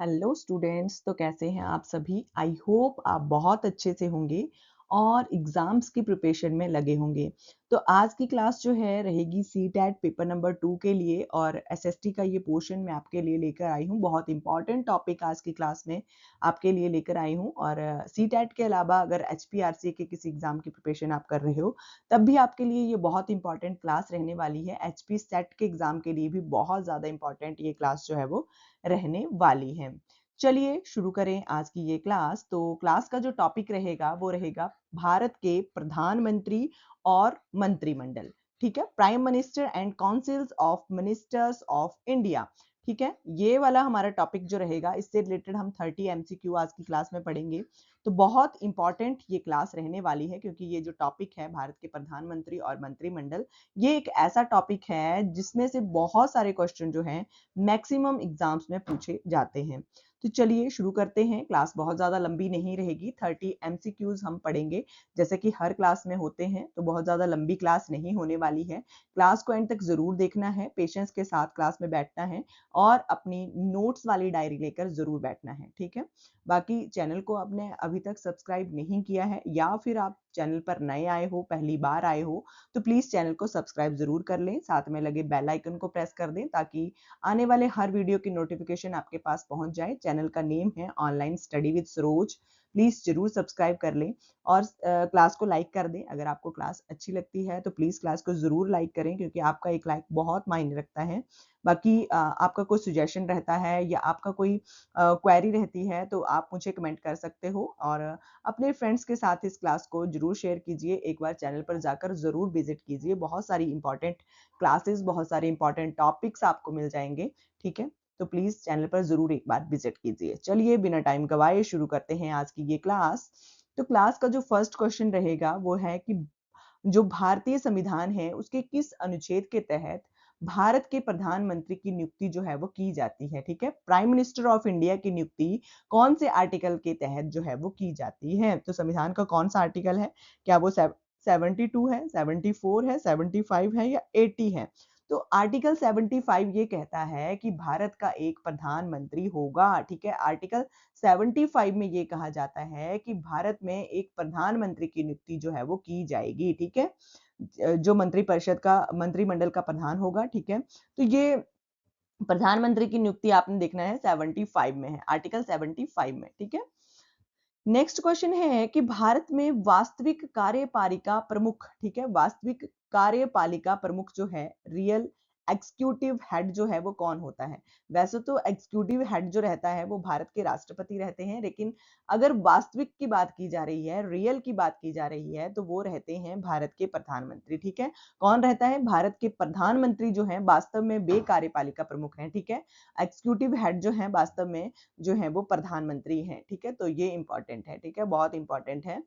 Hello students, तो कैसे हैं आप सभी। आई होप आप बहुत अच्छे से होंगे और एग्जाम्स की प्रिपरेशन में लगे होंगे। तो आज की क्लास जो है रहेगी सीटेट पेपर नंबर 2 के लिए और एसएसटी का ये पोर्शन मैं आपके लिए लेकर आई हूँ। बहुत इंपॉर्टेंट टॉपिक आज की क्लास में आपके लिए लेकर आई हूँ। और सीटेट के अलावा अगर एचपीआरसी के किसी एग्जाम की प्रिपरेशन आप कर रहे हो तब भी आपके लिए ये बहुत इंपॉर्टेंट क्लास रहने वाली है। एचपी सेट के एग्जाम के लिए भी बहुत ज़्यादा इंपॉर्टेंट ये क्लास जो है वो रहने वाली है। चलिए शुरू करें आज की ये क्लास। तो क्लास का जो टॉपिक रहेगा वो रहेगा भारत के प्रधानमंत्री और मंत्रिमंडल। ठीक है, prime minister and councils of ministers of India. ठीक है, ये वाला हमारा टॉपिक जो रहेगा, इससे रिलेटेड हम 30 एमसीक्यू आज की क्लास में पढ़ेंगे। तो बहुत इंपॉर्टेंट ये क्लास रहने वाली है क्योंकि ये जो टॉपिक है भारत के प्रधानमंत्री और मंत्रिमंडल, ये एक ऐसा टॉपिक है जिसमें से बहुत सारे क्वेश्चन जो हैं मैक्सिमम एग्जाम्स में पूछे जाते हैं। तो चलिए शुरू करते हैं। क्लास बहुत ज़्यादा लंबी नहीं रहेगी, 30 एमसीक्यूज हम पढ़ेंगे जैसे कि हर क्लास में होते हैं। तो बहुत ज़्यादा लंबी क्लास नहीं होने वाली है। क्लास को एंड तक ज़रूर देखना है, पेशेंस के साथ क्लास में बैठना है और अपनी नोट्स वाली डायरी लेकर ज़रूर बैठना है। ठीक है, बाकी चैनल को आपने अभी तक सब्सक्राइब नहीं किया है या फिर आप चैनल पर नए आए हो, पहली बार आए हो, तो प्लीज़ चैनल को सब्सक्राइब ज़रूर कर लें। साथ में लगे बेल आइकन को प्रेस कर दें ताकि आने वाले हर वीडियो की नोटिफिकेशन आपके पास पहुंच जाए। चैनल का नेम है online study with Saroj. Please जरूर सब्सक्राइब कर लें और क्लास को लाइक कर दें। अगर आपको क्लास अच्छी लगती है तो प्लीज क्लास को जरूर लाइक करें क्योंकि आपका एक लाइक बहुत मायने रखता है। बाकी आपका कोई सुजेशन रहता है या आपका कोई क्वेरी रहती है तो आप मुझे कमेंट कर सकते हो और अपने फ्रेंड्स के साथ इस क्लास को जरूर शेयर कीजिए। एक बार चैनल पर जाकर जरूर विजिट कीजिए, बहुत सारी इंपॉर्टेंट क्लासेस, बहुत सारे इंपॉर्टेंट टॉपिक्स आपको मिल जाएंगे। ठीक है, तो प्लीज चैनल पर जरूर एक बार विजिट कीजिए। चलिए बिना टाइम गवाए शुरू करते हैं आज की ये क्लास। तो क्लास का जो फर्स्ट क्वेश्चन रहेगा वो है कि जो भारतीय संविधान है उसके किस अनुच्छेद के तहत भारत के प्रधानमंत्री की नियुक्ति जो है वो की जाती है। ठीक है, प्राइम मिनिस्टर ऑफ इंडिया की नियुक्ति कौन से आर्टिकल के तहत जो है वो की जाती है। तो संविधान का कौन सा आर्टिकल है, क्या वो 72 है, 74 है, 75 है या 80 है। तो आर्टिकल 75 ये कहता है कि भारत का एक प्रधानमंत्री होगा। ठीक है, आर्टिकल 75 में ये कहा जाता है कि भारत में एक प्रधानमंत्री की नियुक्ति जो है वो की जाएगी। ठीक है, जो मंत्रिपरिषद का मंत्रिमंडल का प्रधान होगा। ठीक है, तो ये प्रधानमंत्री की नियुक्ति आपने देखना है 75 में है, आर्टिकल 75 में। ठीक है, नेक्स्ट क्वेश्चन है कि भारत में वास्तविक कार्यपालिका प्रमुख, ठीक है, वास्तविक कार्यपालिका प्रमुख जो है, रियल एग्जीक्यूटिव हेड जो है वो कौन होता है। वैसे तो एग्जीक्यूटिव हेड जो रहता है वो भारत के राष्ट्रपति रहते हैं, लेकिन अगर वास्तविक की बात की जा रही है, रियल की बात की जा रही है, तो वो रहते हैं भारत के प्रधानमंत्री। ठीक है, कौन रहता है, भारत के प्रधानमंत्री जो है वास्तव में वे कार्यपालिका प्रमुख हैं। ठीक है, एग्जीक्यूटिव हेड जो है वास्तव में जो है वो प्रधानमंत्री हैं। ठीक है, तो ये इंपॉर्टेंट है। ठीक है, बहुत इंपॉर्टेंट है।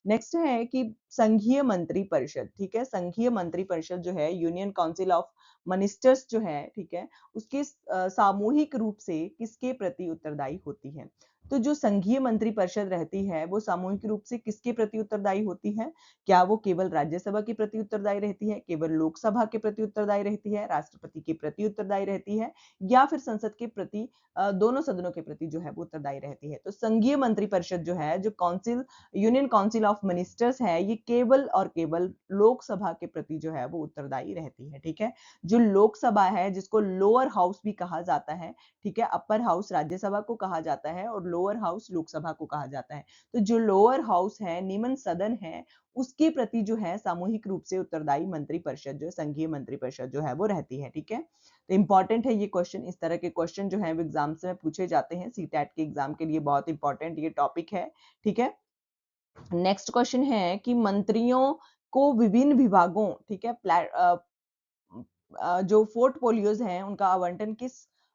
नेक्स्ट है कि संघीय मंत्री परिषद, ठीक है, संघीय मंत्री परिषद जो है, यूनियन काउंसिल ऑफ मिनिस्टर्स जो है, ठीक है, उसके सामूहिक रूप से किसके प्रति उत्तरदायी होती है। तो जो संघीय मंत्री परिषद रहती है वो सामूहिक रूप से किसके प्रति उत्तरदायी होती है। क्या वो केवल राज्यसभा के प्रति उत्तरदायी रहती है, केवल लोकसभा के प्रति उत्तरदायी रहती है, राष्ट्रपति के प्रति उत्तरदायी रहती है, या फिर संसद के प्रति, दोनों सदनों के प्रति जो है वो उत्तरदायी रहती है। तो संघीय मंत्री परिषद जो है, जो council, union council of ministers है, ये केवल और केवल लोकसभा के प्रति जो है वो उत्तरदायी रहती है। ठीक है, जो लोकसभा है जिसको लोअर हाउस भी कहा जाता है, ठीक है, अपर हाउस राज्यसभा को कहा जाता है और लोअर हाउस लोकसभा को कहा जाता है। तो जो लोअर हाउस है, निम्न सदन है, उसके प्रति जो है सामूहिक रूप से उत्तरदायी मंत्री परिषद जो संघीय मंत्री परिषद जो है वो रहती है। ठीक है, तो इंपॉर्टेंट है ये क्वेश्चन। इस तरह के क्वेश्चन जो है वो एग्जाम में पूछे जाते हैं, सीटेट के एग्जाम के लिए बहुत इंपॉर्टेंट ये टॉपिक है। ठीक है, नेक्स्ट क्वेश्चन है कि मंत्रियों को विभिन्न विभागों, ठीक है, जो पोर्टफोलियोज हैं उनका आवंटन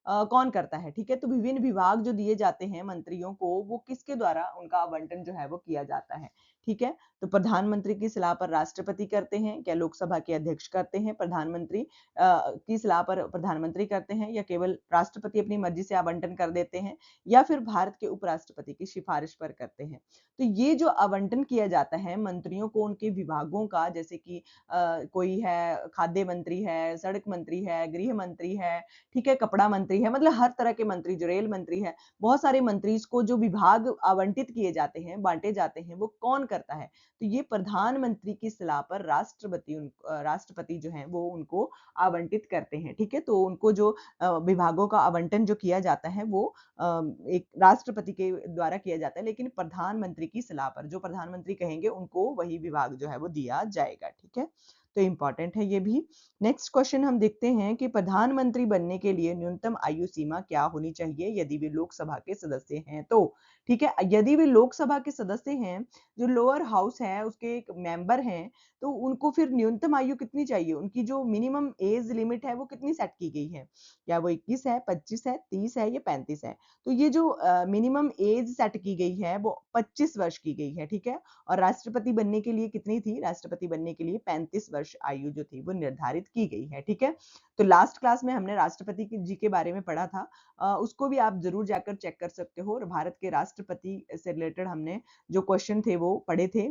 कौन करता है। ठीक है, तो विभिन्न विभाग जो दिए जाते हैं मंत्रियों को, वो किसके द्वारा उनका आवंटन जो है वो किया जाता है। ठीक है। तो प्रधानमंत्री की सलाह पर राष्ट्रपति करते हैं, क्या लोकसभा के अध्यक्ष करते हैं, प्रधानमंत्री की सलाह पर प्रधानमंत्री करते हैं, या केवल राष्ट्रपति अपनी मर्जी से आवंटन कर देते हैं, या फिर भारत के उपराष्ट्रपति की सिफारिश पर करते हैं। तो ये जो आवंटन किया जाता है मंत्रियों को उनके विभागों का, जैसे कि कोई है खाद्य मंत्री है, सड़क मंत्री है, गृह मंत्री है, ठीक है, कपड़ा मंत्री है, मतलब हर तरह के मंत्री, जो रेल मंत्री है, बहुत सारे मंत्री को जो विभाग आवंटित किए जाते हैं, बांटे जाते हैं, वो कौन करता है? तो ये प्रधानमंत्री की सलाह पर राष्ट्रपति जो है वो उनको आवंटित करते हैं, ठीक है। तो उनको जो विभागों का आवंटन जो किया जाता है वो एक राष्ट्रपति के द्वारा किया जाता है, लेकिन प्रधानमंत्री की सलाह पर, जो प्रधानमंत्री कहेंगे उनको वही विभाग जो है वो दिया जाएगा, ठीक है। तो इंपॉर्टेंट है ये भी। नेक्स्ट क्वेश्चन हम देखते हैं कि प्रधानमंत्री बनने के लिए न्यूनतम आयु सीमा क्या होनी चाहिए यदि वे लोकसभा के सदस्य हैं तो, ठीक है। यदि वे लोकसभा के सदस्य हैं, जो लोअर हाउस है उसके एक मेंबर हैं, तो उनको फिर न्यूनतम आयु कितनी चाहिए? उनकी जो मिनिमम एज लिमिट है वो कितनी सेट की गई है? क्या वो 21 है, 25 है, 30 है या 35 है? तो ये जो मिनिमम एज सेट की गई है वो 25 वर्ष की गई है, ठीक है। और राष्ट्रपति बनने के लिए कितनी थी? राष्ट्रपति बनने के लिए 35 वर्ष आयु जो थी वो निर्धारित की गई है, ठीक है। तो लास्ट क्लास में हमने राष्ट्रपति जी के बारे में पढ़ा था, उसको भी आप जरूर जाकर चेक कर सकते हो। और भारत के राष्ट्रपति से रिलेटेड हमने जो क्वेश्चन थे वो पढ़े थे,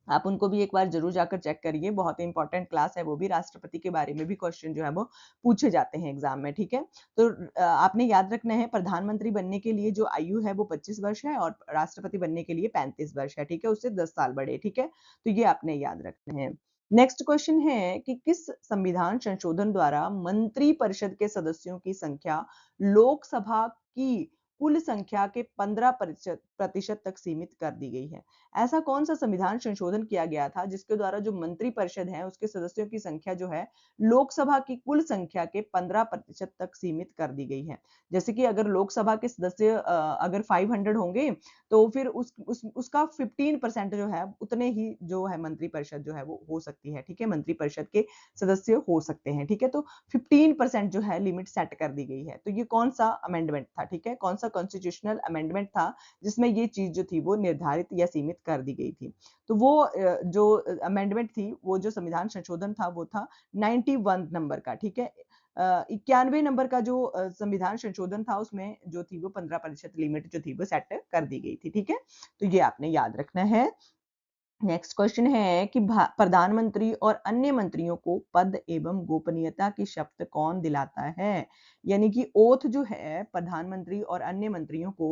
आप उनको भी एक बार जरूर जाकर चेक करिए। बहुत इंपॉर्टेंट क्लास है वो भी, राष्ट्रपति के बारे में भी क्वेश्चन जो है वो पूछे जाते हैं एग्जाम में, ठीक है। तो आपने याद रखना है प्रधानमंत्री बनने के लिए जो आयु है वो 25 वर्ष है और राष्ट्रपति बनने के लिए 35 वर्ष है, ठीक है, उससे 10 साल बड़े, ठीक है। तो ये आपने याद रखना है। नेक्स्ट क्वेश्चन है कि किस संविधान संशोधन द्वारा मंत्री परिषद के सदस्यों की संख्या लोकसभा की कुल संख्या के 15% तक सीमित कर दी गई है? ऐसा कौन सा संविधान संशोधन किया गया था जिसके द्वारा जो मंत्री परिषद है उसके सदस्यों की संख्या जो है लोकसभा की कुल संख्या के 15% तक सीमित कर दी गई है? जैसे कि अगर लोकसभा के सदस्य अगर 500 होंगे तो फिर उसका 15% जो है उतने ही जो है मंत्री परिषद जो है वो हो सकती है, ठीक है। मंत्री परिषद के सदस्य हो सकते हैं, ठीक है। तो 15% जो है लिमिट सेट कर दी गई है। तो ये कौन सा अमेंडमेंट था, ठीक है, कौन सा कॉन्स्टिट्यूशनल अमेंडमेंट था जिसमें ये चीज जो थी वो निर्धारित या सीमित कर दी गई थी? तो वो जो अमेंडमेंट थी, वो जो संविधान संशोधन था वो था 91 नंबर का, ठीक है। 91 नंबर का जो संविधान संशोधन था उसमें जो थी वो 15% लिमिट जो थी वो सेट कर दी गई थी, ठीक है। तो ये आपने याद रखना है। नेक्स्ट क्वेश्चन है कि प्रधानमंत्री और अन्य मंत्रियों को पद एवं गोपनीयता की शपथ कौन दिलाता है? यानी कि ओथ जो है प्रधानमंत्री और अन्य मंत्रियों को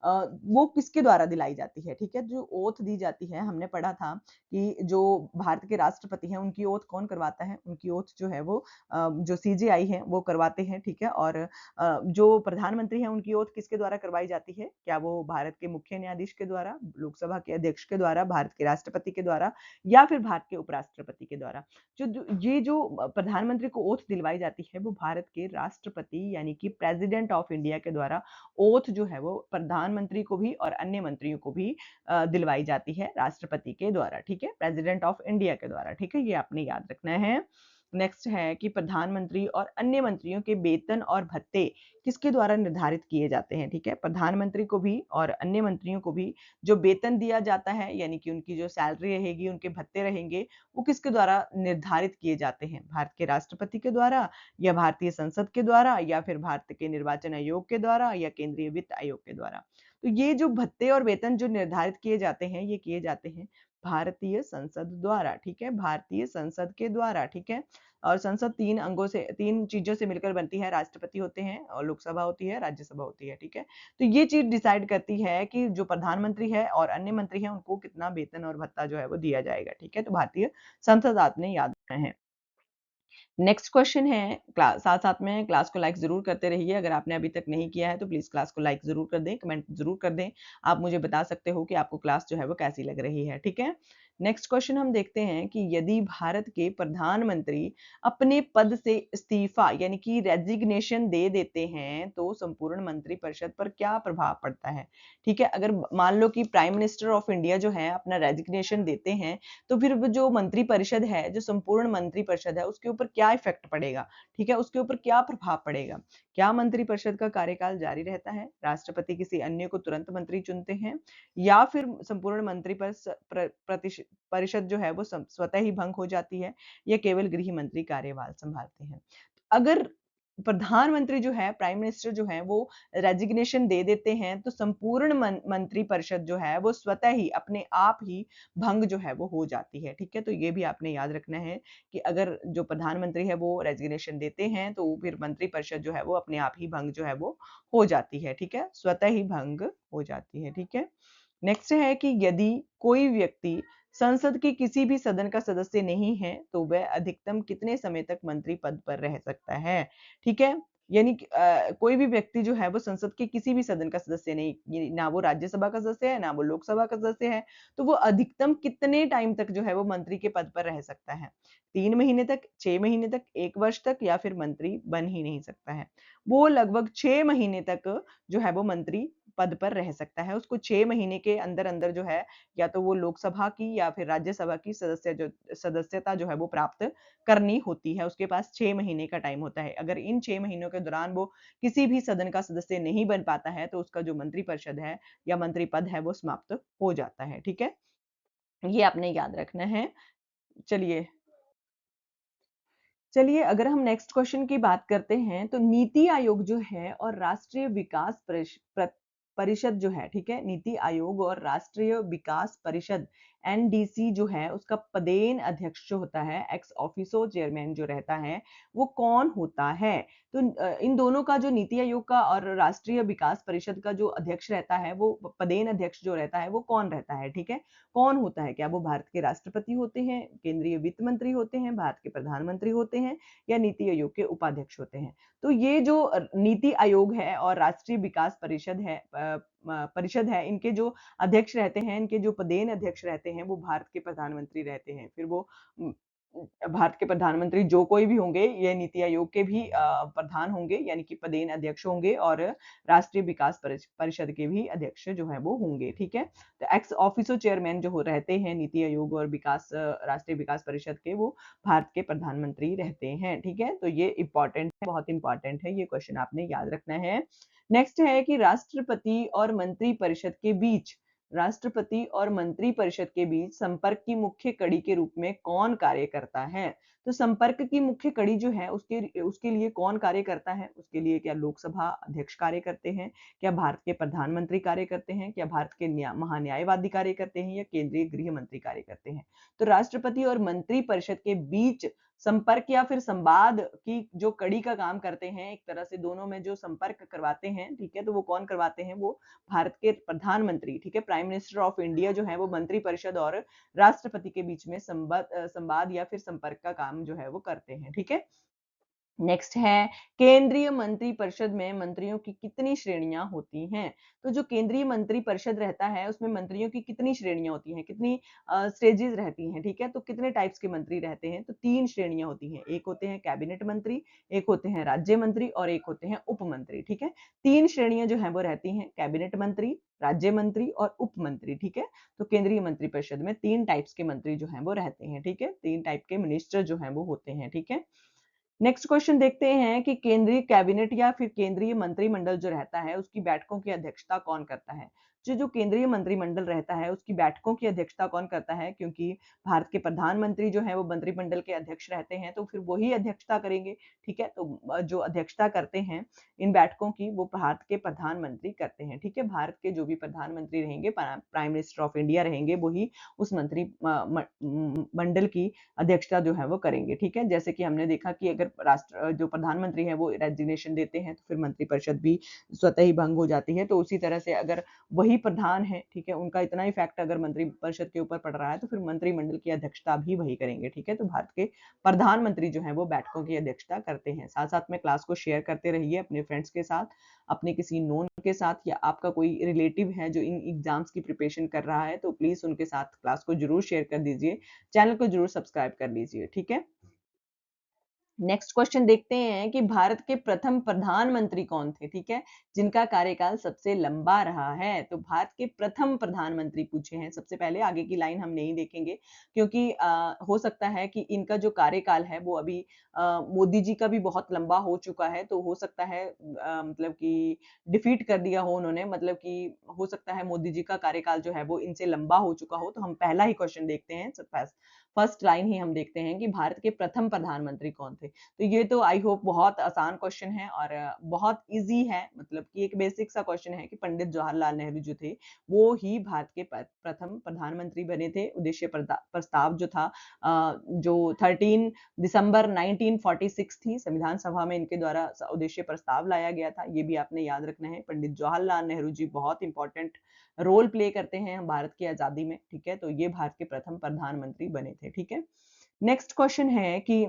वो किसके द्वारा दिलाई जाती है, ठीक है। जो ओथ दी जाती है, हमने पढ़ा था कि जो भारत के राष्ट्रपति हैं उनकी ओथ कौन करवाता है? उनकी ओथ जो है वो जो सीजेआई है वो करवाते हैं, ठीक है। और जो प्रधानमंत्री हैं उनकी ओथ किसके द्वारा करवाई जाती है? क्या वो भारत के मुख्य न्यायाधीश के द्वारा, लोकसभा के अध्यक्ष के द्वारा, भारत के राष्ट्रपति के द्वारा, या फिर भारत के उपराष्ट्रपति के द्वारा? ये जो प्रधानमंत्री को ओथ दिलवाई जाती है वो भारत के राष्ट्रपति यानी कि प्रेसिडेंट ऑफ इंडिया के द्वारा ओथ जो है वो प्रधानमंत्री को भी और अन्य मंत्रियों को भी दिलवाई जाती है राष्ट्रपति के द्वारा, ठीक है, प्रेसिडेंट ऑफ इंडिया के द्वारा, ठीक है। ये आपने याद रखना है। नेक्स्ट है कि प्रधानमंत्री और अन्य मंत्रियों के वेतन और भत्ते किसके द्वारा निर्धारित किए जाते हैं, ठीक है। प्रधानमंत्री को भी और अन्य मंत्रियों को भी जो वेतन दिया जाता है, यानी कि उनकी जो सैलरी रहेगी, उनके भत्ते रहेंगे, वो किसके द्वारा निर्धारित किए जाते हैं? भारत के राष्ट्रपति के द्वारा, या भारतीय संसद के द्वारा, या फिर भारत के निर्वाचन आयोग के द्वारा, या केंद्रीय वित्त आयोग के द्वारा? तो ये जो भत्ते और वेतन जो निर्धारित किए जाते हैं, ये किए जाते हैं भारतीय संसद द्वारा, ठीक है, भारतीय संसद के द्वारा, ठीक है। और संसद 3 अंगों से, 3 चीजों से मिलकर बनती है। राष्ट्रपति होते हैं और लोकसभा होती है, राज्यसभा होती है, ठीक है। तो ये चीज डिसाइड करती है कि जो प्रधानमंत्री है और अन्य मंत्री हैं उनको कितना वेतन और भत्ता जो है वो दिया जाएगा, ठीक है। तो भारतीय संसद आपने याद रखना है। नेक्स्ट क्वेश्चन है, क्लास साथ साथ में क्लास को लाइक जरूर करते रहिए। अगर आपने अभी तक नहीं किया है तो प्लीज क्लास को लाइक जरूर कर दें, कमेंट जरूर कर दें। आप मुझे बता सकते हो कि आपको क्लास जो है वो कैसी लग रही है, ठीक है। नेक्स्ट क्वेश्चन हम देखते हैं कि यदि भारत के प्रधानमंत्री अपने पद से इस्तीफा यानी कि रेजिग्नेशन दे देते हैं तो संपूर्ण मंत्रिपरिषद पर क्या प्रभाव पड़ता है। ठीक है, अगर मान लो कि प्राइम मिनिस्टर ऑफ इंडिया जो है अपना रेजिग्नेशन देते हैं तो फिर वो जो मंत्रिपरिषद है, जो संपूर्ण मंत्रिपरिषद है, उसके ऊपर क्या इफेक्ट पड़ेगा। ठीक है, उसके ऊपर क्या प्रभाव पड़ेगा। क्या मंत्रिपरिषद का कार्यकाल जारी रहता है, राष्ट्रपति किसी अन्य को तुरंत मंत्री चुनते हैं, या फिर संपूर्ण मंत्री परिषद जो है वो स्वतः ही भंग हो जाती है, या केवल गृह मंत्री कार्यभार संभालते हैं। अगर प्रधानमंत्री जो है, प्राइम मिनिस्टर जो है, वो रेजिग्नेशन दे देते हैं तो संपूर्ण मंत्री परिषद जो है वो स्वतः ही अपने आप ही भंग जो है वो हो जाती है। ठीक है, तो ये भी आपने याद रखना है कि अगर जो प्रधानमंत्री है वो रेजिग्नेशन देते हैं तो फिर मंत्री परिषद जो है वो अपने आप ही भंग जो है वो हो जाती है। ठीक है, स्वतः ही भंग हो जाती है। ठीक है, नेक्स्ट है कि यदि कोई व्यक्ति संसद के किसी भी सदन का सदस्य नहीं है तो वह अधिकतम कितने समय तक मंत्री पद पर रह सकता है। ठीक है, यानी कि कोई भी व्यक्ति जो है वो संसद के किसी भी सदन का सदस्य नहीं, ना वो राज्यसभा का सदस्य है, ना वो लोकसभा का सदस्य है, तो वो अधिकतम कितने टाइम तक जो है वो मंत्री के पद पर रह सकता है। 3 महीने तक, 6 महीने तक, 1 वर्ष तक, या फिर मंत्री बन ही नहीं सकता है। वो लगभग 6 महीने तक जो है वो मंत्री पद पर रह सकता है। उसको 6 महीने के अंदर अंदर जो है या तो वो लोकसभा की या फिर राज्यसभा की सदस्यता जो है वो प्राप्त करनी होती है। उसके पास 6 महीने का टाइम होता है। अगर इन 6 महीनों के दौरान वो किसी भी सदन का सदस्य नहीं बन पाता है तो उसका जो मंत्रिपरिषद है या मंत्री पद है वो समाप्त हो जाता है। ठीक है, ये आपने याद रखना है। चलिए चलिए अगर हम नेक्स्ट क्वेश्चन की बात करते हैं तो नीति आयोग जो है और राष्ट्रीय विकास परिषद जो है, ठीक है, नीति आयोग और राष्ट्रीय विकास परिषद एनडीसी जो है उसका पदेन अध्यक्ष जो होता है, एक्स ऑफिसो चेयरमैन जो रहता है, वो कौन होता है। तो इन दोनों का जो नीति आयोग का और राष्ट्रीय विकास परिषद का जो अध्यक्ष रहता है, वो पदेन अध्यक्ष जो रहता है वो कौन रहता है। ठीक है, कौन होता है, क्या वो भारत के राष्ट्रपति होते हैं, केंद्रीय वित्त मंत्री होते हैं, भारत के प्रधानमंत्री होते हैं, या नीति आयोग के उपाध्यक्ष होते हैं। तो ये जो नीति आयोग है और राष्ट्रीय विकास परिषद है, इनके जो अध्यक्ष रहते हैं, इनके जो पदेन अध्यक्ष रहते हैं वो भारत के प्रधानमंत्री रहते हैं। फिर वो भारत के प्रधानमंत्री जो कोई भी होंगे, ये नीति आयोग के भी प्रधान होंगे यानी कि पदेन अध्यक्ष होंगे, और राष्ट्रीय विकास परिषद के भी अध्यक्ष जो है वो होंगे। ठीक है, तो एक्स ऑफिसो चेयरमैन जो रहते हैं नीति आयोग और राष्ट्रीय विकास परिषद के, वो भारत के प्रधानमंत्री रहते हैं। ठीक है, तो ये इंपॉर्टेंट है, बहुत इंपॉर्टेंट है, ये क्वेश्चन आपने याद रखना है। नेक्स्ट है कि राष्ट्रपति और मंत्री परिषद के बीच संपर्क की मुख्य कड़ी के रूप में कौन कार्य करता है। तो संपर्क की मुख्य कड़ी जो है उसके उसके लिए कौन कार्य करता है, उसके लिए क्या लोकसभा अध्यक्ष कार्य करते हैं, क्या भारत के प्रधानमंत्री कार्य करते हैं, क्या भारत के महान्यायवादी कार्य करते हैं, या केंद्रीय गृह मंत्री कार्य करते हैं। तो राष्ट्रपति और मंत्री परिषद के बीच संपर्क या फिर संवाद की जो कड़ी का काम करते हैं, एक तरह से दोनों में जो संपर्क करवाते हैं, ठीक है, तो वो कौन करवाते हैं, वो भारत के प्रधानमंत्री, ठीक है, प्राइम मिनिस्टर ऑफ इंडिया जो है वो मंत्री परिषद और राष्ट्रपति के बीच में संवाद या फिर संपर्क का काम जो है वो करते हैं। ठीक है, नेक्स्ट है केंद्रीय मंत्री परिषद में मंत्रियों की कितनी श्रेणियां होती हैं। तो जो केंद्रीय मंत्री परिषद रहता है उसमें मंत्रियों की कितनी श्रेणियां होती हैं, कितनी स्टेजेस रहती हैं। ठीक है, तो कितने टाइप्स के मंत्री रहते हैं, तो 3 श्रेणियां होती हैं। एक होते हैं कैबिनेट मंत्री, एक होते हैं राज्य मंत्री, और एक होते हैं उप मंत्री। ठीक है, 3 श्रेणियां जो है वो रहती हैं, कैबिनेट मंत्री, राज्य मंत्री और उप मंत्री। ठीक है, तो केंद्रीय मंत्री परिषद में 3 टाइप्स के मंत्री जो है वो रहते हैं। ठीक है, 3 टाइप के मिनिस्टर जो है वो होते हैं। ठीक है, नेक्स्ट क्वेश्चन देखते हैं कि केंद्रीय कैबिनेट या फिर केंद्रीय मंत्रिमंडल जो रहता है उसकी बैठकों की अध्यक्षता कौन करता है। जो केंद्रीय मंत्रिमंडल रहता है उसकी बैठकों की अध्यक्षता कौन करता है, क्योंकि भारत के प्रधानमंत्री जो है वो मंत्रिमंडल के अध्यक्ष रहते हैं, तो फिर वही अध्यक्षता करेंगे। ठीक है, तो जो अध्यक्षता करते हैं इन बैठकों की वो भारत के प्रधानमंत्री करते हैं। ठीक है, भारत के जो भी प्रधानमंत्री रहेंगे, प्राइम मिनिस्टर ऑफ इंडिया रहेंगे, वही उस मंत्री मंडल की अध्यक्षता जो है वो करेंगे। ठीक है, जैसे कि हमने देखा कि अगर जो प्रधानमंत्री है वो रेजिग्नेशन देते हैं तो फिर मंत्रिपरिषद भी स्वतः ही भंग हो जाती है। तो उसी तरह से अगर वही वही प्रधान है, ठीक है, उनका इतना इफेक्ट अगर मंत्रिपरिषद के ऊपर पड़ रहा है तो फिर मंत्रिमंडल की अध्यक्षता भी वही करेंगे, ठीक है। तो भारत के प्रधानमंत्री जो है वो बैठकों की अध्यक्षता करते हैं। साथ साथ में क्लास को शेयर करते रहिए अपने फ्रेंड्स के साथ, अपने किसी नोन के साथ, या आपका कोई रिलेटिव है जो इन एग्जाम्स की प्रिपरेशन कर रहा है तो प्लीज उनके साथ क्लास को जरूर शेयर कर दीजिए, चैनल को जरूर सब्सक्राइब कर लीजिए, ठीक है। नेक्स्ट क्वेश्चन देखते हैं कि भारत के प्रथम प्रधानमंत्री कौन थे, ठीक है, जिनका कार्यकाल सबसे लंबा रहा है। तो भारत के प्रथम प्रधानमंत्री पूछे हैं। सबसे पहले आगे की लाइन हम नहीं देखेंगे क्योंकि हो सकता है कि इनका जो कार्यकाल है वो अभी मोदी जी का भी बहुत लंबा हो चुका है, तो हो सकता है मतलब कि डिफीट कर दिया हो उन्होंने, मतलब कि हो सकता है मोदी जी का कार्यकाल जो है वो इनसे लंबा हो चुका हो। तो हम पहला ही क्वेश्चन देखते हैं, फर्स्ट लाइन ही हम देखते हैं कि भारत के प्रथम प्रधानमंत्री कौन थे। तो ये तो आई होप बहुत आसान क्वेश्चन है और बहुत इजी है, मतलब कि एक बेसिक सा क्वेश्चन है कि पंडित जवाहरलाल नेहरू जो थे वो ही भारत के प्रथम प्रधानमंत्री बने थे। उद्देश्य प्रस्ताव जो था जो 13 दिसंबर 1946 थी, संविधान सभा में इनके द्वारा उद्देश्य प्रस्ताव लाया गया था। ये भी आपने याद रखना है। पंडित जवाहरलाल नेहरू जी बहुत इंपॉर्टेंट रोल प्ले करते हैं भारत की आजादी में, ठीक है। तो ये भारत के प्रथम प्रधानमंत्री बने थे, ठीक है। नेक्स्ट क्वेश्चन है कि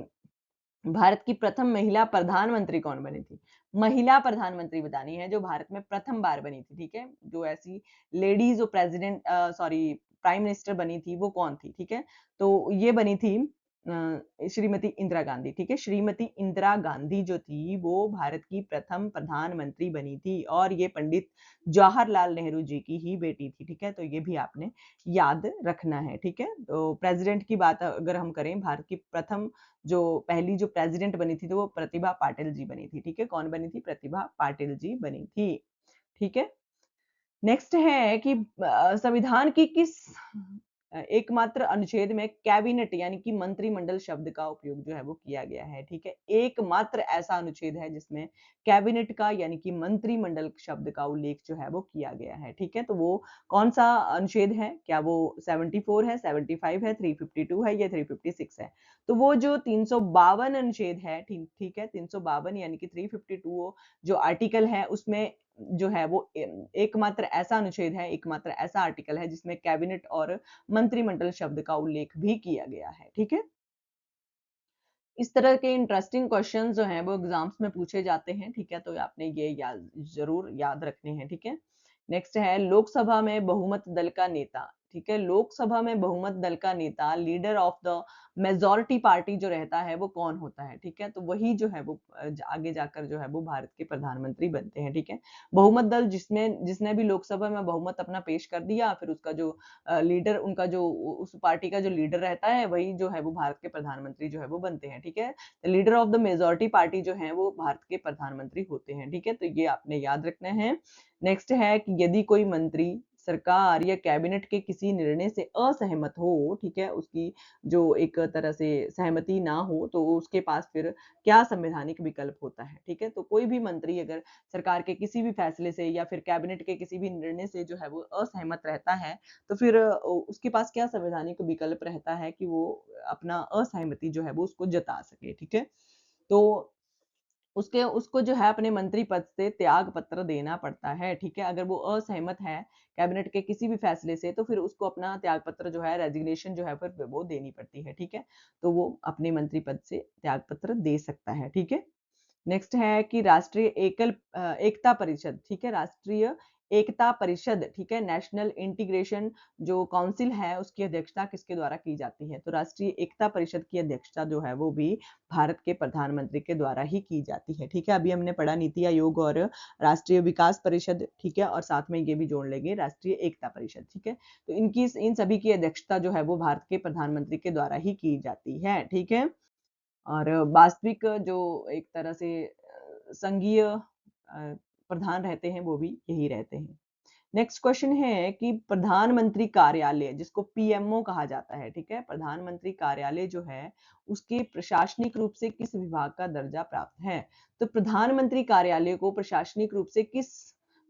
भारत की प्रथम महिला प्रधानमंत्री कौन बनी थी। महिला प्रधानमंत्री बतानी है जो भारत में प्रथम बार बनी थी, ठीक है। जो ऐसी लेडीज जो प्रेसिडेंट सॉरी प्राइम मिनिस्टर बनी थी वो कौन थी, ठीक है। तो ये बनी थी श्रीमती इंदिरा गांधी, ठीक है। श्रीमती इंदिरा गांधी जो थी वो भारत की प्रथम प्रधानमंत्री बनी थी और ये पंडित जवाहरलाल नेहरू जी की ही बेटी थी, ठीक है। तो ये भी आपने याद रखना है, ठीक है। तो प्रेसिडेंट की बात अगर हम करें, भारत की प्रथम जो पहली जो प्रेसिडेंट बनी थी तो वो प्रतिभा पाटिल जी बनी थी, ठीक है। कौन बनी थी? प्रतिभा पाटिल जी बनी थी, ठीक है। नेक्स्ट है कि संविधान की किस एकमात्र अनुच्छेद में कैबिनेट यानी कि मंत्रिमंडल शब्द का उपयोग जो है वो किया गया है, ठीक है। एकमात्र ऐसा अनुच्छेद है जिसमें कैबिनेट का यानी कि मंत्रिमंडल शब्द का उल्लेख जो है वो किया गया है, ठीक है। तो वो कौन सा अनुच्छेद है? क्या वो 74 है, 75 है, 352 है या 356 है? तो वो जो 352 अनुच्छेद है, ठीक है, 352 यानी कि 352 जो आर्टिकल है उसमें जो है वो एकमात्र ऐसा अनुच्छेद है, एकमात्र ऐसा आर्टिकल है जिसमें कैबिनेट और मंत्रिमंडल शब्द का उल्लेख भी किया गया है, ठीक है। इस तरह के इंटरेस्टिंग क्वेश्चन जो हैं वो एग्जाम्स में पूछे जाते हैं, ठीक है। तो आपने ये जरूर याद रखने हैं, ठीक है। नेक्स्ट है लोकसभा में बहुमत दल का नेता, ठीक है। लोकसभा में बहुमत दल का नेता leader of the majority party जो रहता है वो कौन होता है, ठीक है। तो वही जो है वो आगे जाकर जो है वो भारत के प्रधानमंत्री बनते हैं, ठीक है। बहुमत दल जिसमें जिसने भी लोकसभा में बहुमत अपना पेश कर दिया, फिर उसका जो लीडर उनका जो उस पार्टी का जो लीडर रहता है वही जो है वो भारत के प्रधानमंत्री जो है वो बनते हैं, ठीक है। Leader of the majority party जो है वो भारत के प्रधानमंत्री होते हैं, ठीक है। तो ये आपने याद रखना है। नेक्स्ट है कि यदि कोई मंत्री सरकार या कैबिनेट के किसी निर्णय से असहमत हो, ठीक है, उसकी जो एक तरह से सहमति ना हो तो उसके पास फिर क्या संवैधानिक विकल्प होता है, ठीक है। तो कोई भी मंत्री अगर सरकार के किसी भी फैसले से या फिर कैबिनेट के किसी भी निर्णय से जो है वो असहमत रहता है तो फिर उसके पास क्या संवैधानिक विकल्प रहता है कि वो अपना असहमति जो है वो उसको जता सके, ठीक है। तो उसके उसको जो है अपने मंत्री पद से त्याग पत्र देना पड़ता है, ठीक है। अगर वो असहमत है कैबिनेट के किसी भी फैसले से तो फिर उसको अपना त्याग पत्र जो है रेजिग्नेशन जो है फिर वो देनी पड़ती है, ठीक है। तो वो अपने मंत्री पद से त्याग पत्र दे सकता है, ठीक है। नेक्स्ट है कि राष्ट्रीय एकता परिषद, ठीक है, राष्ट्रीय एकता परिषद, ठीक है, नेशनल इंटीग्रेशन जो काउंसिल है उसकी अध्यक्षता किसके द्वारा की जाती है? तो राष्ट्रीय एकता परिषद की अध्यक्षता जो है वो भी भारत के प्रधानमंत्री के द्वारा ही की जाती है, ठीक है। अभी हमने पढ़ा नीति आयोग और राष्ट्रीय विकास परिषद, ठीक है, और साथ में ये भी जोड़ लेंगे राष्ट्रीय एकता परिषद, ठीक है। तो इन सभी की अध्यक्षता जो है वो भारत के प्रधानमंत्री के द्वारा ही की जाती है, ठीक है। और वास्तविक जो एक तरह से संघीय प्रधान रहते हैं वो भी यही रहते हैं। नेक्स्ट क्वेश्चन है कि प्रधानमंत्री कार्यालय जिसको पीएमओ कहा जाता है, ठीक है, प्रधानमंत्री कार्यालय जो है उसके प्रशासनिक रूप से किस विभाग का दर्जा प्राप्त है? तो प्रधानमंत्री कार्यालय को प्रशासनिक रूप से किस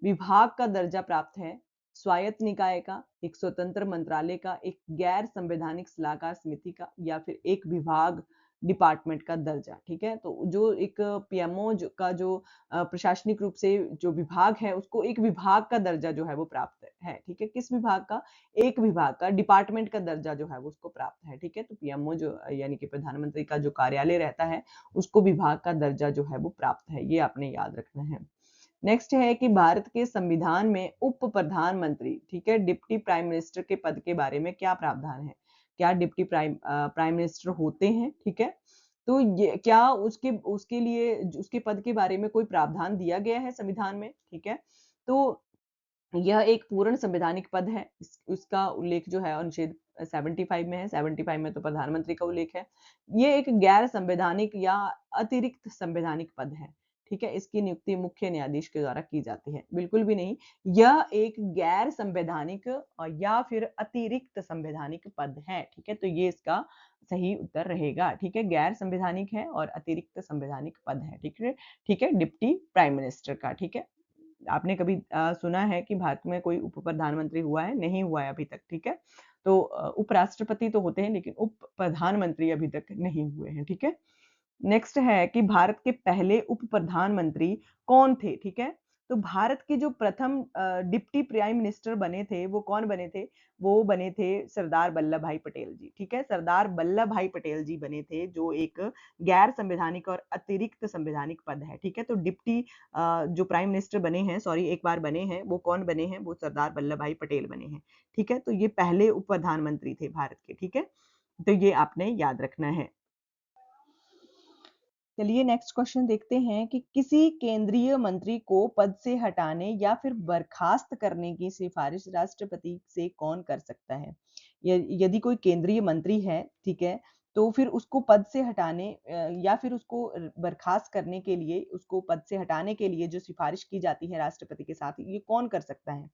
विभाग का दर्जा प्राप्त है? स्वायत्त निकाय का, एक स्वतंत्र मंत्रालय का, एक गैर संवैधानिक सलाहकार समिति का, या फिर एक विभाग डिपार्टमेंट का दर्जा, ठीक है। तो जो एक पीएमओ का जो प्रशासनिक रूप से जो विभाग है उसको एक विभाग का दर्जा जो है वो प्राप्त है, ठीक है। किस विभाग का? एक विभाग का, डिपार्टमेंट का दर्जा जो है वो उसको प्राप्त है, ठीक है। तो पीएमओ जो यानी कि प्रधानमंत्री का जो कार्यालय रहता है उसको विभाग का दर्जा जो है वो प्राप्त है, ये आपने याद रखना है। नेक्स्ट है कि भारत के संविधान में उप प्रधानमंत्री, ठीक है, डिप्टी प्राइम मिनिस्टर के पद के बारे में क्या प्रावधान है? क्या डिप्टी प्राइम मिनिस्टर होते हैं, ठीक है। तो ये क्या उसके उसके लिए उसके पद के बारे में कोई प्रावधान दिया गया है संविधान में, ठीक है। तो यह एक पूर्ण संवैधानिक पद है। उसका उल्लेख जो है अनुच्छेद 75 में है। 75 में तो प्रधानमंत्री का उल्लेख है। ये एक गैर संवैधानिक या अतिरिक्त संवैधानिक पद है, ठीक है। इसकी नियुक्ति मुख्य न्यायाधीश के द्वारा की जाती है। बिल्कुल भी नहीं, यह एक गैर संवैधानिक या फिर अतिरिक्त संवैधानिक पद है, ठीक है। तो ये इसका सही उत्तर रहेगा, ठीक है। गैर संवैधानिक है और अतिरिक्त संवैधानिक पद है, ठीक है, ठीक है, डिप्टी प्राइम मिनिस्टर का, ठीक है। आपने कभी सुना है कि भारत में कोई उप प्रधानमंत्री हुआ है? नहीं हुआ है अभी तक, ठीक है। तो उपराष्ट्रपति तो होते हैं लेकिन उप प्रधानमंत्री अभी तक नहीं हुए हैं, ठीक है। नेक्स्ट है कि भारत के पहले उप प्रधानमंत्री कौन थे, ठीक है। तो भारत के जो प्रथम डिप्टी प्राइम मिनिस्टर बने थे वो कौन बने थे? वो बने थे सरदार वल्लभ भाई पटेल जी, ठीक है। सरदार वल्लभ भाई पटेल जी बने थे, जो एक गैर संवैधानिक और अतिरिक्त संवैधानिक पद है, ठीक है। तो डिप्टी जो प्राइम मिनिस्टर बने हैं, सॉरी एक बार बने हैं, वो कौन बने हैं? वो सरदार वल्लभ भाई पटेल बने हैं, ठीक है। तो ये पहले उप प्रधानमंत्री थे भारत के, ठीक है। तो ये आपने याद रखना है। चलिए नेक्स्ट क्वेश्चन देखते हैं कि किसी केंद्रीय मंत्री को पद से हटाने या फिर बर्खास्त करने की सिफारिश राष्ट्रपति से कौन कर सकता है? यदि कोई केंद्रीय मंत्री है, ठीक है, तो फिर उसको पद से हटाने या फिर उसको बर्खास्त करने के लिए, उसको पद से हटाने के लिए जो सिफारिश की जाती है राष्ट्रपति के साथ, ये कौन कर सकता है?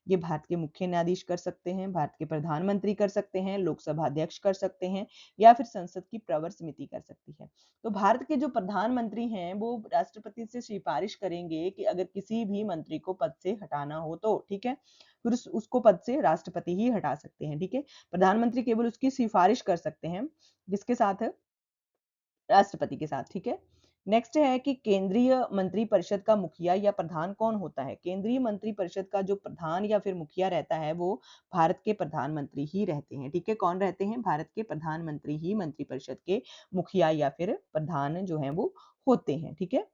ये भारत के मुख्य न्यायाधीश कर सकते हैं, भारत के प्रधानमंत्री कर सकते हैं, लोकसभा अध्यक्ष कर सकते हैं या फिर संसद की प्रवर समिति कर सकती है। तो भारत के जो प्रधानमंत्री हैं वो राष्ट्रपति से सिफारिश करेंगे कि अगर किसी भी मंत्री को पद से हटाना हो तो, ठीक है। फिर उसको पद से राष्ट्रपति ही हटा सकते हैं, ठीक है। प्रधानमंत्री केवल उसकी सिफारिश कर सकते हैं, जिसके साथ? राष्ट्रपति के साथ, ठीक है। नेक्स्ट है कि केंद्रीय मंत्रिपरिषद का मुखिया या प्रधान कौन होता है? केंद्रीय मंत्रिपरिषद का जो प्रधान या फिर मुखिया रहता है वो भारत के प्रधानमंत्री ही रहते हैं, ठीक है। कौन रहते हैं? भारत के प्रधानमंत्री ही मंत्रिपरिषद के मुखिया या फिर प्रधान जो है वो होते हैं, ठीक है।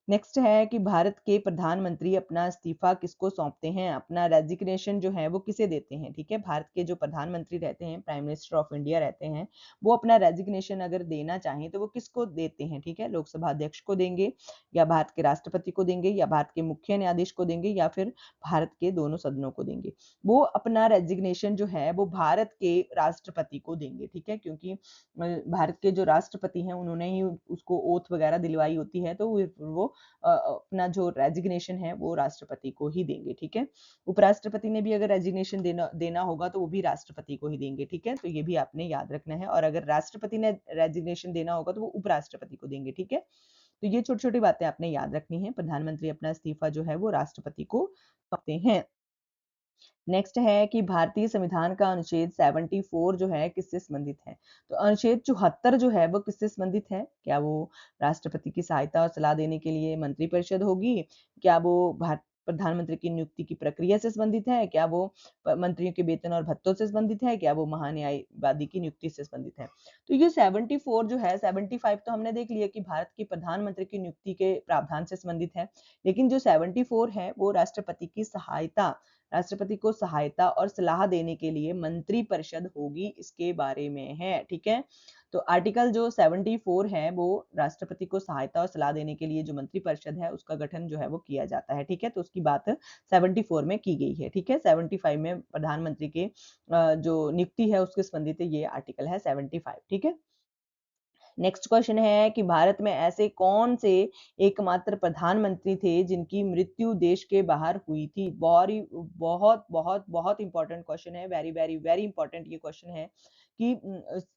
नेक्स्ट है कि भारत के प्रधानमंत्री अपना इस्तीफा किसको सौंपते हैं? अपना रेजिग्नेशन जो है वो किसे देते हैं, ठीक है। भारत के जो प्रधानमंत्री रहते हैं, प्राइम मिनिस्टर ऑफ इंडिया रहते हैं, वो अपना रेजिग्नेशन अगर देना चाहें तो वो किसको देते हैं, ठीक है। लोकसभा अध्यक्ष को देंगे या भारत के राष्ट्रपति को देंगे या भारत के मुख्य न्यायाधीश को देंगे या फिर भारत के दोनों सदनों को देंगे। वो अपना रेजिग्नेशन जो है वो भारत के राष्ट्रपति को देंगे, ठीक है। क्योंकि भारत के जो राष्ट्रपति हैं उन्होंने ही उसको ओथ वगैरह दिलवाई होती है, तो वो अपना जो रेजिग्नेशन है वो राष्ट्रपति को ही देंगे, ठीक है। उपराष्ट्रपति ने भी अगर रेजिग्नेशन देना होगा तो वो भी राष्ट्रपति को ही देंगे, ठीक है। तो ये भी आपने याद रखना है। और अगर राष्ट्रपति ने रेजिग्नेशन देना होगा तो वो उपराष्ट्रपति को देंगे, ठीक है। तो ये छोटी छोटी बातें आपने याद रखनी है। प्रधानमंत्री अपना इस्तीफा जो है वो राष्ट्रपति को सौंपते हैं। नेक्स्ट है कि भारतीय संविधान का अनुच्छेद 74 जो है किससे संबंधित है? तो अनुच्छेद 74 जो है वो किससे संबंधित है? क्या वो राष्ट्रपति की सहायता और सलाह देने के लिए मंत्रिपरिषद होगी? क्या वो भारत प्रधानमंत्री की नियुक्ति की प्रक्रिया से संबंधित है? क्या वो मंत्रियों के वेतन और भत्तों से संबंधित है? क्या वो महान्यायवादी की नियुक्ति से संबंधित है? तो ये 74 जो है, 75 तो हमने देख लिया कि भारत के प्रधानमंत्री की नियुक्ति के प्रावधान से संबंधित है, लेकिन जो 74 है वो राष्ट्रपति को सहायता और सलाह देने के लिए मंत्रिपरिषद होगी, इसके बारे में है, ठीक है। तो आर्टिकल जो 74 है वो राष्ट्रपति को सहायता और सलाह देने के लिए जो मंत्रिपरिषद है उसका गठन जो है वो किया जाता है, ठीक है। तो उसकी बात 74 में की गई है, ठीक है। 75 में प्रधानमंत्री के जो नियुक्ति है उसके संबंधित ये आर्टिकल है 75, ठीक है। नेक्स्ट क्वेश्चन है कि भारत में ऐसे कौन से एकमात्र प्रधानमंत्री थे जिनकी मृत्यु देश के बाहर हुई थी? बहुत बहुत बहुत इंपॉर्टेंट क्वेश्चन है, वेरी वेरी वेरी इंपॉर्टेंट ये क्वेश्चन है कि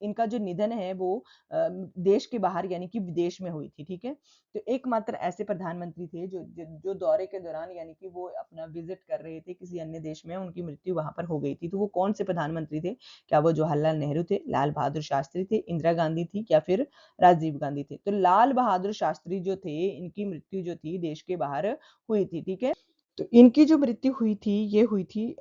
इनका जो निधन है वो देश के बाहर यानी कि विदेश में हुई थी, ठीक है। तो एकमात्र ऐसे प्रधानमंत्री थे जो दौरे के दौरान यानी कि वो अपना विजिट कर रहे थे किसी अन्य देश में, उनकी मृत्यु वहां पर हो गई थी। तो वो कौन से प्रधानमंत्री थे? क्या वो जवाहरलाल नेहरू थे, लाल बहादुर शास्त्री थे, इंदिरा गांधी थी या फिर राजीव गांधी थे? तो लाल बहादुर शास्त्री जो थे इनकी मृत्यु जो थी देश के बाहर हुई थी, ठीक है। तो इनकी जो मृत्यु हुई थी, ये हुई थी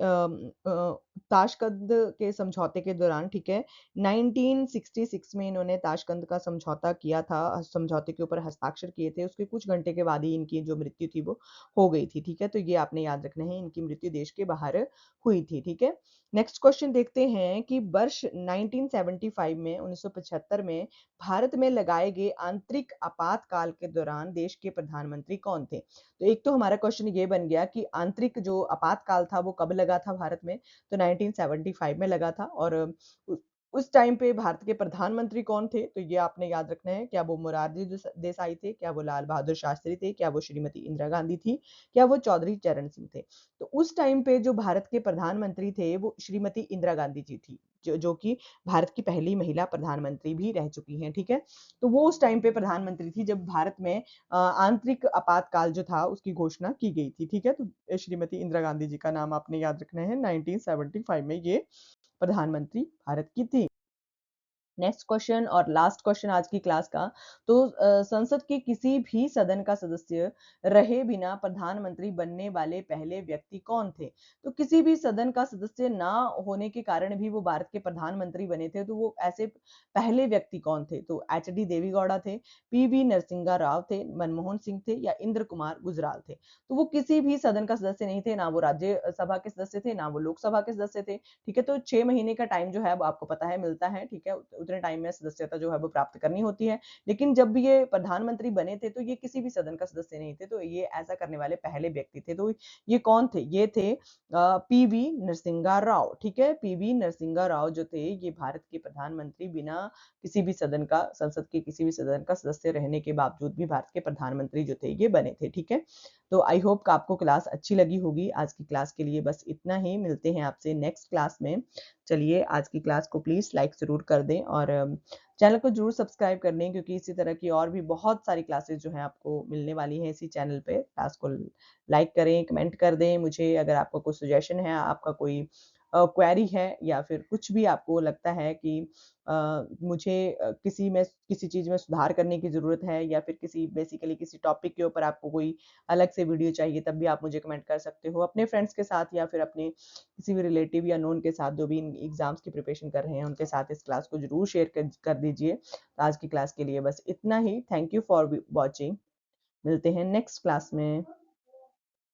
ताशकंद के समझौते के दौरान, ठीक है? 1966 में इन्होंने ताशकंद का समझौता किया था, समझौते के ऊपर हस्ताक्षर किए थे, उसके कुछ घंटे के बाद ही इनकी जो मृत्यु थी वो हो गई थी, ठीक है? तो ये आपने याद रखना है, इनकी मृत्यु देश के बाहर हुई थी, ठीक है? नेक्स्ट क्वेश्चन देखते हैं कि वर्ष 1975 में 1975 में भारत में लगाए गए आंतरिक आपातकाल के दौरान देश के प्रधानमंत्री कौन थे? तो एक तो हमारा क्वेश्चन ये बन गया कि आंतरिक जो आपातकाल था वो कब लगा था भारत में? तो 1975 में लगा था और उ उस टाइम पे भारत के प्रधानमंत्री कौन थे? तो ये आपने याद रखना है, क्या वो मोरारजी देसाई थे? क्या वो लाल बहादुर शास्त्री थे? क्या वो श्रीमती इंदिरा गांधी थी? क्या वो चौधरी चरण सिंह थे? तो उस टाइम पे जो भारत के प्रधानमंत्री थे वो श्रीमती इंदिरा गांधी जी थी, जो कि भारत की पहली महिला प्रधानमंत्री भी रह चुकी हैं, ठीक है? तो वो उस टाइम पे प्रधानमंत्री थी जब भारत में आंतरिक आपातकाल जो था उसकी घोषणा की गई थी, ठीक है? तो श्रीमती इंदिरा गांधी जी का नाम आपने याद रखना है, 1975 में ये प्रधानमंत्री भारत की थी। नेक्स्ट क्वेश्चन और लास्ट क्वेश्चन आज की क्लास का। तो संसद के किसी भी सदन का सदस्य रहे बिना प्रधानमंत्री बनने वाले पहले व्यक्ति कौन थे? तो किसी भी सदन का सदस्य ना होने के कारण भी वो भारत के प्रधानमंत्री बने थे, तो वो ऐसे पहले व्यक्ति कौन थे? तो एच डी देवेगौड़ा थे, पीवी नरसिंहा राव थे, मनमोहन सिंह थे या इंद्र कुमार गुजराल थे। तो वो किसी भी सदन का सदस्य नहीं थे, ना वो राज्यसभा के सदस्य थे, ना वो लोकसभा के सदस्य थे, ठीक है? तो 6 महीने का टाइम जो है वो आपको पता है मिलता है, ठीक है? उतने टाइम में सदस्यता जो है वो प्राप्त करनी होती है। लेकिन जब भी ये प्रधानमंत्री बने थे, तो ये किसी भी सदन का सदस्य नहीं थे, तो ये ऐसा करने वाले पहले व्यक्ति थे। तो ये कौन थे? ये थे पीवी नरसिंहा राव, ठीक है? पीवी नरसिंहा राव जो थे, ये भारत के प्रधानमंत्री बिना किसी भी सदन का संसद के किसी भी सदन का सदस्य रहने के बावजूद भी भारत के प्रधानमंत्री जो थे, ये बने थे, ठीक है? तो आई होप कि आपको क्लास अच्छी लगी होगी। आज की क्लास के लिए बस इतना ही। मिलते हैं आपसे नेक्स्ट क्लास में। चलिए आज की क्लास को प्लीज़ लाइक ज़रूर कर दें और चैनल को ज़रूर सब्सक्राइब कर लें क्योंकि इसी तरह की और भी बहुत सारी क्लासेस जो हैं आपको मिलने वाली हैं इसी चैनल पे। क्लास को लाइक करें, कमेंट कर दें मुझे अगर आपका कोई सजेशन है, आपका कोई क्वेरी है या फिर कुछ भी आपको लगता है कि मुझे किसी चीज़ में सुधार करने की ज़रूरत है या फिर बेसिकली किसी टॉपिक के ऊपर आपको कोई अलग से वीडियो चाहिए तब भी आप मुझे कमेंट कर सकते हो। अपने फ्रेंड्स के साथ या फिर अपने किसी भी रिलेटिव या नोन के साथ जो भी इन एग्ज़ाम्स की प्रिपरेशन कर रहे हैं, उनके साथ इस क्लास को ज़रूर शेयर कर दीजिए। तो आज की क्लास के लिए बस इतना ही। Thank you for watching. मिलते हैं नेक्स्ट क्लास में।